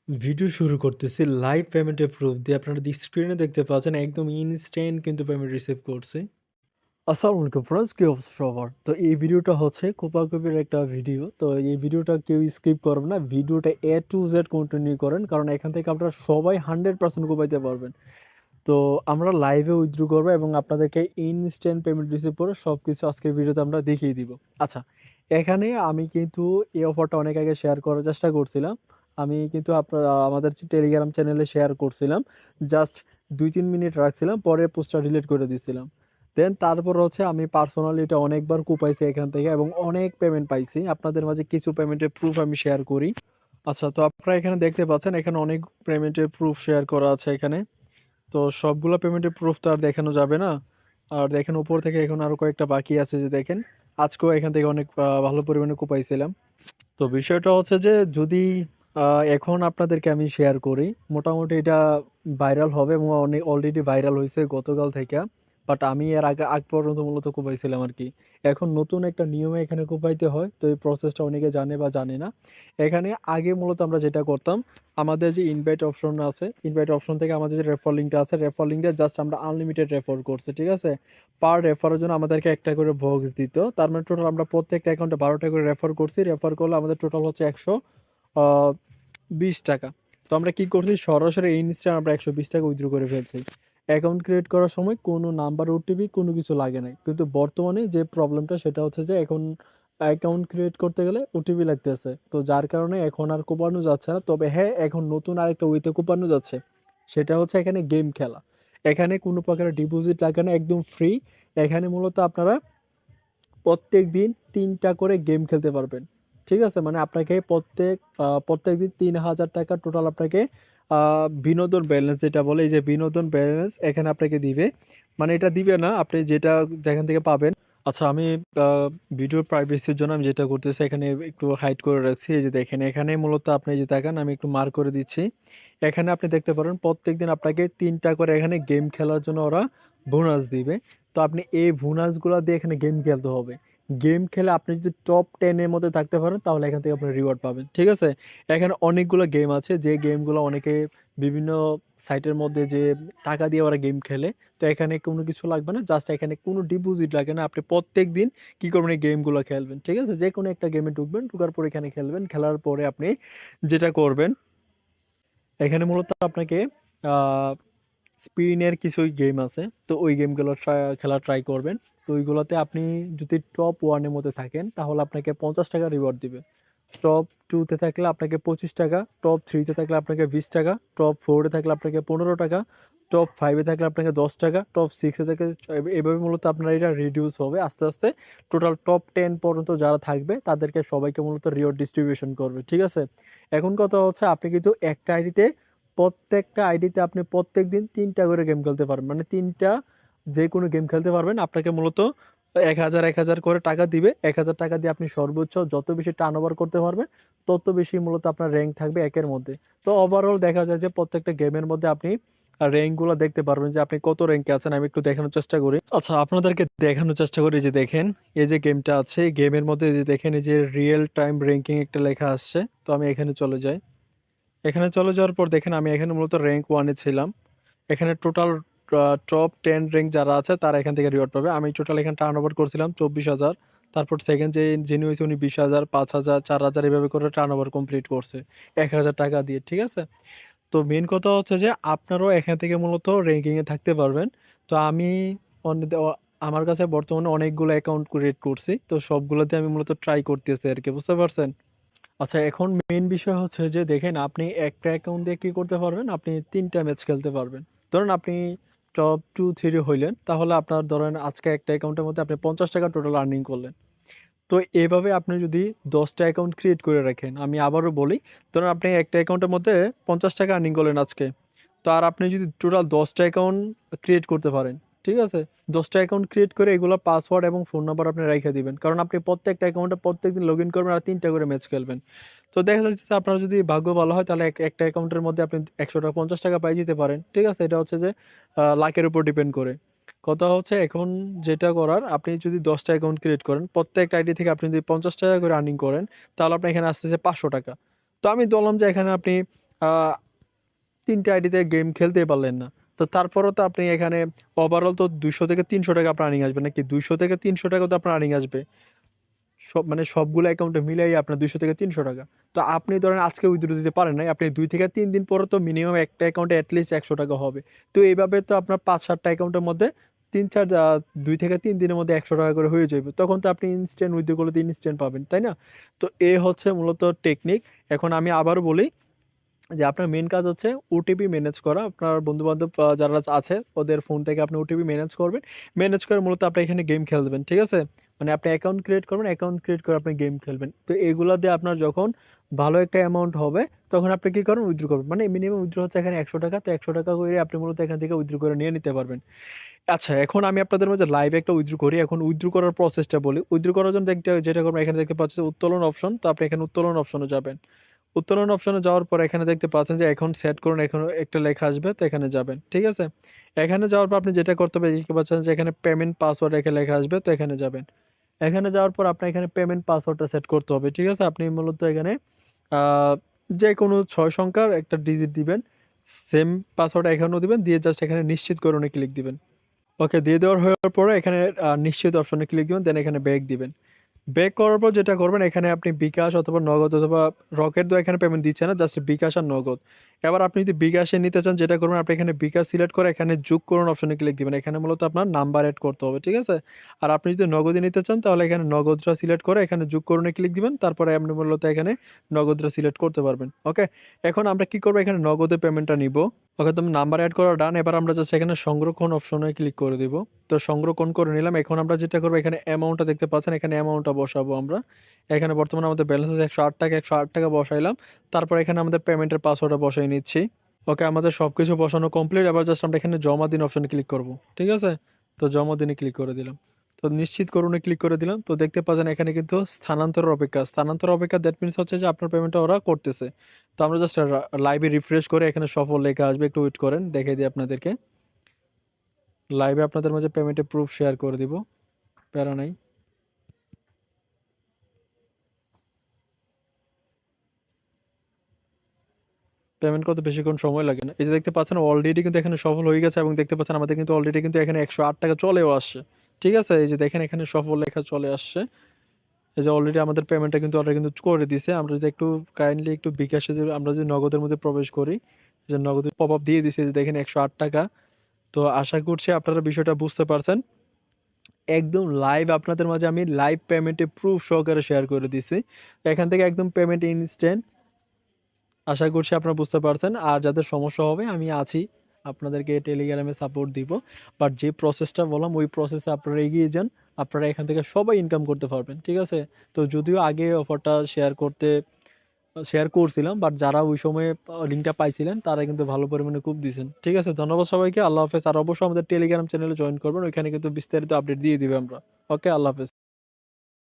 Video শুরু করতেছি live পেমেন্টের প্রুফ দিয়ে আপনারা স্ক্রিনে দেখতে পাচ্ছেন একদম ইনস্ট্যান্ট কিন্তু পেমেন্ট রিসিভ করছি। আসসালামু আলাইকুম ফ্রেন্ডস, কি অবস্থা সবার? তো এই ভিডিওটা হচ্ছে কোপাকুপির একটা ভিডিও। তো এই ভিডিওটা কেউ স্কিপ করবেন না, ভিডিওটা এ টু জেড কন্টিনিউ করেন, কারণ এখান থেকে আপনারা সবাই 100% কোপাইতে পারবেন। তো আমরা লাইভে উইথড্র করবো এবং আপনাদেরকে ইনস্ট্যান্ট পেমেন্ট রিসিভ করে সব কিছু আজকের ভিডিওতে আমরা দেখিয়ে দিব। আচ্ছা, এখানে আমি কিন্তু এই অফারটা অনেক আগে শেয়ার করার চেষ্টা করছিলাম। আমি কিন্তু আমাদের টেলিগ্রাম চ্যানেলে শেয়ার করছিলাম, জাস্ট 2-3 মিনিট রাখছিলাম, পরে পোস্টটা ডিলিট করে দিছিলাম। দেন তারপর হচ্ছে আমি পার্সোনালি এটা অনেকবার কোপাইছি এখান থেকে এবং অনেক পেমেন্ট পাইছি। আপনাদের মাঝে কিছু পেমেন্টের প্রুফ আমি শেয়ার করি। আচ্ছা, তো আপনারা এখানে দেখতে পাচ্ছেন এখানে অনেক পেমেন্টের প্রুফ শেয়ার করা আছে এখানে। তো সবগুলো পেমেন্টের প্রুফ তো আর দেখানো যাবে না। আর দেখেন উপর থেকে এখন আরো কয়েকটা বাকি আছে, যে দেখেন আজকেও এখান থেকে অনেক ভালো পরিমাণে কোপাইছিলাম। তো বিষয়টা হচ্ছে যে যদি এখন আপনাদেরকে আমি শেয়ার করি, মোটামুটি এটা ভাইরাল হবে এবং অনেক অলরেডি ভাইরাল হয়েছে গতকাল থেকে। বাট আমি এর আগ পর্যন্ত মূলত কোপাইছিলাম আর কি। এখন নতুন একটা নিয়মে এখানে কোপাইতে হয়, তো এই প্রসেসটা অনেকে জানে বা জানে না। এখানে আগে মূলত আমরা যেটা করতাম, আমাদের যে ইনভাইট অপশন আছে, ইনভাইট অপশন থেকে আমাদের যে রেফার লিঙ্কটা আছে, রেফার লিঙ্কটা জাস্ট আমরা আনলিমিটেড রেফার করছি, ঠিক আছে? পার রেফারের জন্য আমাদেরকে একটা করে বক্স দিত। তার মানে টোটাল আমরা প্রত্যেকটা অ্যাকাউন্টে 12টা করে রেফার করছি। রেফার করলে আমাদের টোটাল হচ্ছে 120 টাকা। তো আমরা কি করছি, সরাসরি ইনস্ট্যান্ট আমরা 120 টাকা উইথড্র করে ফেলছি। অ্যাকাউন্ট ক্রিয়েট করার সময় কোনো নাম্বার ওটিপি কোনো কিছু লাগে নাই। কিন্তু বর্তমানে যে প্রবলেমটা সেটা হচ্ছে যে এখন অ্যাকাউন্ট ক্রিয়েট করতে গেলে ওটিপি লাগতেছে। তো যার কারণে এখন আর কোপানো যাচ্ছে না। তবে হ্যাঁ, এখন নতুন আরেকটা ওয়েতে কোপানো যাচ্ছে। সেটা হচ্ছে এখানে গেম খেলা। এখানে কোনো প্রকারের ডিপোজিট লাগে না, একদম ফ্রি। এখানে মূলত আপনারা প্রত্যেকদিন ৩টা করে গেম খেলতে পারবেন। ঠিক আছে? মানে আপনাকে প্রত্যেকদিন ৩,০০০ টাকা টোটাল আপনাকে বিনোদন ব্যালেন্স যেটা বলে, এই যে বিনোদন ব্যালেন্স এখানে আপনাকে দিবে। মানে এটা দিবে না, আপনি যেখান থেকে পাবেন। আচ্ছা, আমি আ ভিডিওর প্রাইভেসির জন্য আমি যেটা করতেছি এখানে একটু হাইড করে রাখছি। এই যে দেখেন এখানে মূলত আপনি যে তাকান, আমি একটু মার্ক করে দিচ্ছি। এখানে আপনি দেখতে পারেন প্রত্যেকদিন আপনাকে ৩টা করে এখানে গেম খেলার জন্য ওরা বোনাস দিবে। তো আপনি এই বোনাসগুলা দিয়ে এখানে গেম খেলতে হবে। গেম খেলে আপনি যদি টপ 10 এর মধ্যে থাকতে পারেন তাহলে এখান থেকে আপনি রিওয়ার্ড পাবেন। ঠিক আছে? এখানে অনেকগুলো গেম আছে, যে গেমগুলো অনেকে বিভিন্ন সাইটের মধ্যে যে টাকা দিয়ে ওরা গেম খেলে। তো এখানে কোনো কিছু লাগবে না। জাস্ট এখানে কোনো ডিপোজিট লাগে না। আপনি প্রত্যেকদিন কি করবেন, এই গেমগুলো খেলবেন। ঠিক আছে? যেকোনো একটা গেমে ঢুকবেন, ঢোকার পরে এখানে খেলবেন। খেলার পরে আপনি যেটা করবেন, এখানে মূলত আপনাকে আ স্পিনের কিছু গেম আছে। তো ওই গেমগুলো খেলা ট্রাই করবেন। তো ওইগুলোতে আপনি যদি টপ 1 এর মধ্যে থাকেন তাহলে আপনাকে 50 টাকা রিওয়ার্ড দিবে। টপ 2 তে থাকলে আপনাকে 25 টাকা, টপ 3 তে থাকলে আপনাকে 20 টাকা, টপ 4 এ থাকলে আপনাকে 15 টাকা, টপ 5 এ থাকলে আপনাকে 10 টাকা, টপ 6 এ থেকে এভাবে মূলত আপনার এটা রিডিউস হবে আস্তে, আস্তে। টোটাল টপ 10 পর্যন্ত যারা থাকবে তাদেরকে সবাইকে মূলত রিওয়ার্ড ডিস্ট্রিবিউশন করবে। ঠিক আছে? এখন কথা হচ্ছে আপনি কিন্তু একটা আইডিতে প্রত্যেকটা আইডিতে আপনি প্রত্যেকদিন ৩টা করে গেম খেলতে পারবেন। মানে ৩টা যেকোনো গেম খেলতে পারবেন। আপনাকে মূলত ১,০০০ করে টাকা দিবে। ১,০০০ টাকা দিয়ে আপনি সর্বোচ্চ যত বেশি টার্নওভার করতে পারবেন, তত বেশি মূলত আপনার র‍্যাংক থাকবে ১ এর মধ্যে। তো ওভারঅল দেখা যায় যে প্রত্যেকটা গেমের মধ্যে আপনি র‍্যাংক গুলা দেখতে পারবেন যে আপনি কত র‍্যাংকে আছেন। আমি একটু দেখানোর চেষ্টা করি। আচ্ছা, আপনাদেরকে দেখানোর চেষ্টা করি, যে দেখেন এই যে গেমটা আছে, এই গেমের মধ্যে যে দেখেন এই যে রিয়েল টাইম র‍্যাংকিং একটা লেখা আসছে। তো আমি এখানে চলে যাই। এখানে চলে যাওয়ার পর দেখেন আমি এখানে মূলত র‍্যাংক 1 এ ছিলাম। এখানে টোটাল টপ 10 র‍্যাংক যারা আছে তারা এখান থেকে রিওয়ার্ড পাবে। আমি টোটাল এখানে টার্নওভার করছিলাম ২৪,০০০। তারপর সেকেন্ড যিনি হইছে উনি ২০,০০০, ৫,০০০, ৪,০০০ এভাবে করে টার্নওভার কমপ্লিট করছে ১,০০০ টাকা দিয়ে। ঠিক আছে? তো মেইন কথা হচ্ছে যে আপনারাও এখান থেকে মূলত র‍্যাংকিং এ থাকতে পারবেন। তো আমি অন দে অ আমার কাছে বর্তমানে অনেকগুলো অ্যাকাউন্ট ক্রিয়েট করছি। তো সবগুলোতে আমি মূলত ট্রাই করতেছি আরকি। বুঝতে পারছেন? আচ্ছা, এখন মেইন বিষয় হচ্ছে যে দেখেন আপনি একটা অ্যাকাউন্ট দিয়ে কি করতে পারবেন, আপনি ৩টা ম্যাচ খেলতে পারবেন। ধরুন আপনি টপ 2-3 হইলেন, তাহলে আপনার ধরেন আজকে একটা অ্যাকাউন্টের মধ্যে আপনি ৫০ টাকা টোটাল আর্নিং করলেন। তো এভাবে আপনি যদি ১০টা অ্যাকাউন্ট ক্রিয়েট করে রাখেন, আমি আবারও বলি, ধরুন আপনি একটা অ্যাকাউন্টের মধ্যে ৫০ টাকা আর্নিং করলেন আজকে। তো আর আপনি যদি টোটাল 10টা অ্যাকাউন্ট ক্রিয়েট করতে পারেন, ঠিক আছে? 10টা অ্যাকাউন্ট ক্রিয়েট করে এগুলা পাসওয়ার্ড এবং ফোন নাম্বার আপনি রাইখা দিবেন। কারণ আপনি প্রত্যেকটা অ্যাকাউন্টে প্রত্যেকদিন লগইন করবেন আর ৩টা করে ম্যাচ খেলবেন। তো দেখা যাচ্ছে যে আপনার যদি ভাগ্য ভালো হয় তাহলে একটা অ্যাকাউন্টের মধ্যে আপনি ৳১০০ ৳৫০ পাই যেতে পারেন। ঠিক আছে? এটা হচ্ছে যে লাকের উপর ডিপেন্ড করে। কথা হচ্ছে এখন যেটা করার, আপনি যদি 10টা অ্যাকাউন্ট ক্রিয়েট করেন, প্রত্যেকটা আইডি থেকে আপনি যদি ৳৫০ করে আর্নিং করেন, তাহলে আপনার এখানে আসতেছে ৳৫০০। তো আমি ধরলাম যে এখানে আপনি আহ ৩ টে আইডিতে গেম খেলতেই পারলেন না। তো তারপরেও তো আপনি এখানে ওভারঅল তো ২০০ থেকে ৩০০ টাকা আপনার আর্নিং আসবে নাকি? ২০০ থেকে ৩০০ টাকা তো আপনার আর্নিং আসবে। মানে সবগুলো অ্যাকাউন্টে মিলাই আপনার ২০০ থেকে ৩০০ টাকা। তো আপনি ধরেন আজকে উইথড্র দিতে পারেন নাই। আপনি ২ থেকে ৩ দিন পরে তো মিনিমাম একটা অ্যাকাউন্টে এটলিস্ট ১০০ টাকা হবে। তো এইভাবে তো আপনার ৫-৭ টা অ্যাকাউন্টের মধ্যে ৩-৪ ২ থেকে ৩ দিনের মধ্যে ১০০ টাকা করে হয়ে যাবে। তখন তো আপনি ইনস্ট্যান্ট উইথড্র করলে তো ইনস্ট্যান্ট পাবেন, তাই না? তো হচ্ছে মূলত টেকনিক। এখন আমি আবারও বলি যে আপনার মেইন কাজ হচ্ছে ওটিপি ম্যানেজ করা। আপনার বন্ধু-বান্ধব যারা আছে ওদের ফোন থেকে আপনি ওটিপি ম্যানেজ করবেন। ম্যানেজ করে মূলত আপনি এখানে গেম খেলবেন। ঠিক আছে? মানে আপনি অ্যাকাউন্ট ক্রিয়েট করবেন, অ্যাকাউন্ট ক্রিয়েট করে আপনি গেম খেলবেন। তো এগুলা দিয়ে আপনার যখন ভালো একটা অ্যামাউন্ট হবে তখন আপনি কি করবেন? উইথড্র করবেন। মানে মিনিমাম উইথড্র হচ্ছে এখানে ৳১০০ তো ৳১০০ করে আপনি মূলত এখান থেকে উইথড্র করে নিয়ে নিতে পারবেন। আচ্ছা, এখন আমি আপনাদের মাঝে লাইভে একটা উইথড্র করি। এখন উইথড্র করার প্রসেসটা বলি। উইথড্র করার জন্য যেটা করবেন এখানে দেখতে পাচ্ছেন উত্তোলন অপশন। তো আপনি এখানে উত্তোলন অপশনে যাবেন। উত্তোলন অপশনে যাওয়ার পর এখানে দেখতে পাচ্ছেন যে অ্যাকাউন্ট সেট করুন, এখানে একটা লেখা আসবে, তো এখানে যাবেন। ঠিক আছে? এখানে যাওয়ার পর আপনি যেটা করতে হবে দেখতে পাচ্ছেন যে এখানে পেমেন্ট পাসওয়ার্ড লেখা আসবে, তো এখানে যাবেন। এখানে যাওয়ার পর আপনার এখানে পেমেন্ট পাসওয়ার্ডটা সেট করতে হবে। ঠিক আছে? আপনি মূলত এখানে আ যেকোনো ৬ সংখ্যার একটা ডিজিট দিবেন। সেম পাসওয়ার্ড এখানেও দিবেন, দিয়ে জাস্ট এখানে নিশ্চিত করুনে ক্লিক দিবেন। ওকে, দিয়ে দেওয়ার হওয়ার পরে এখানে নিশ্চিত অপশনে ক্লিক দিবেন, দেন এখানে ব্যাক দিবেন। ব্যাক করার পর যেটা করবেন এখানে আপনি বিকাশ অথবা নগদ অথবা রকেট তো এখানে পেমেন্ট দিচ্ছে না, জাস্ট বিকাশ আর নগদ। এবার আপনি যদি বিকাশে নিতে চান যেটা করবেন আপনি এখানে বিকাশ সিলেক্ট করে এখানে যোগ করুন অপশনে ক্লিক দিবেন। এখানে মূলত আপনার নাম্বার এড করতে হবে, ঠিক আছে? আর আপনি যদি নগদে নিতে চান তাহলে এখানে নগদটা সিলেক্ট করে এখানে যোগ করুনে ক্লিক দিবেন। তারপরে আপনি মূলত এখানে নগদটা সিলেক্ট করতে পারবেন। ওকে? এখন আমরা কি করব, এখানে নগদে পেমেন্টটা নিব। ওকে, তো নাম্বার এড করা ডান। এবার আমরা জাস্ট এখানে সংরক্ষণ অপশনে ক্লিক করে দিব। তো সংরক্ষণ করে নিলাম। এখন আমরা যেটা করব এখানে অ্যামাউন্টটা দেখতে পাচ্ছেন, এখানে অ্যামাউন্টটা বসাবো আমরা। এখানে বর্তমানে আমাদের ব্যালেন্স আছে ৳১০৮, ৳১০৮ বসাইলাম। তারপর এখানে আমাদের পেমেন্টের পাসওয়ার্ডটা বসাই নিচ্ছি। ওকে, আমাদের সবকিছু বসানো কমপ্লিট। এবার জাস্ট আমরা এখানে জমা দিন অপশনে ক্লিক করব। ঠিক আছে? তো জমা দিনে ক্লিক করে দিলাম। তো নিশ্চিত করুনে ক্লিক করে দিলাম। তো দেখতে পাচ্ছেন এখানে কিন্তু স্থানান্তরের অপেক্ষা। স্থানান্তরের অপেক্ষা দ্যাট মিনস হচ্ছে যে আপনার পেমেন্টটা ওরা করতেছে। তো আমরা জাস্ট লাইভে রিফ্রেশ করে এখানে সফল লেখা আসবে। একটু ওয়েট করেন, দেখাই দিই আপনাদেরকে। লাইভে আপনাদের মাঝে পেমেন্টের প্রুফ শেয়ার করে দিব। প্যারা নাই। পেমেন্ট করতে বেশিক্ষণ সময় লাগে না। এই যে দেখতে পাচ্ছেন অলরেডি কিন্তু এখানে সফল হয়ে গেছে এবং দেখতে পাচ্ছেন আমাদের কিন্তু অলরেডি কিন্তু এখানে ৳১০৮ চলেও আসছে। ঠিক আছে? এই যে দেখেন এখানে সফল লেখা চলে আসছে। এই যে অলরেডি আমাদের পেমেন্টটা কিন্তু ওরা কিন্তু করে দিছে। আমরা যদি একটু কাইন্ডলি একটু বিকাশে যদি আমরা যদি নগদের মধ্যে প্রবেশ করি, যে নগদের পপআপ দিয়ে দিছে যে দেখেন ৳১০৮। তো আশা করছি আপনারা বিষয়টা বুঝতে পারছেন। একদম লাইভ আপনাদের মাঝে আমি লাইভ পেমেন্টের প্রুফ সহকারে শেয়ার করে দিছি। এখান থেকে একদম পেমেন্ট ইনস্ট্যান্ট। আশা করছি আপনারা বুঝতে পারছেন। আর যাদের সমস্যা হবে আমি আছি। আপনাদেরকে টেলিগ্রামে সাপোর্ট দিব। বাট যে প্রসেসটা বললাম ওই প্রসেসে আপনারা এগিয়ে যান। আপনারা এখান থেকে সবাই ইনকাম করতে পারবেন। ঠিক আছে? তো যদিও আগে অফারটা শেয়ার করছিলাম। বাট যারা ওই সময়ে লিঙ্কটা পাইছিলেন তারা কিন্তু ভালো পরিমাণে কুপ দিছেন। ঠিক আছে? ধন্যবাদ সবাইকে। আল্লাহ হাফেজ। আর অবশ্যই আমাদের টেলিগ্রাম চ্যানেলে জয়েন করবেন। ওইখানে কিন্তু বিস্তারিত আপডেট দিয়ে দিবে আমরা। ওকে, আল্লাহ হাফেজ।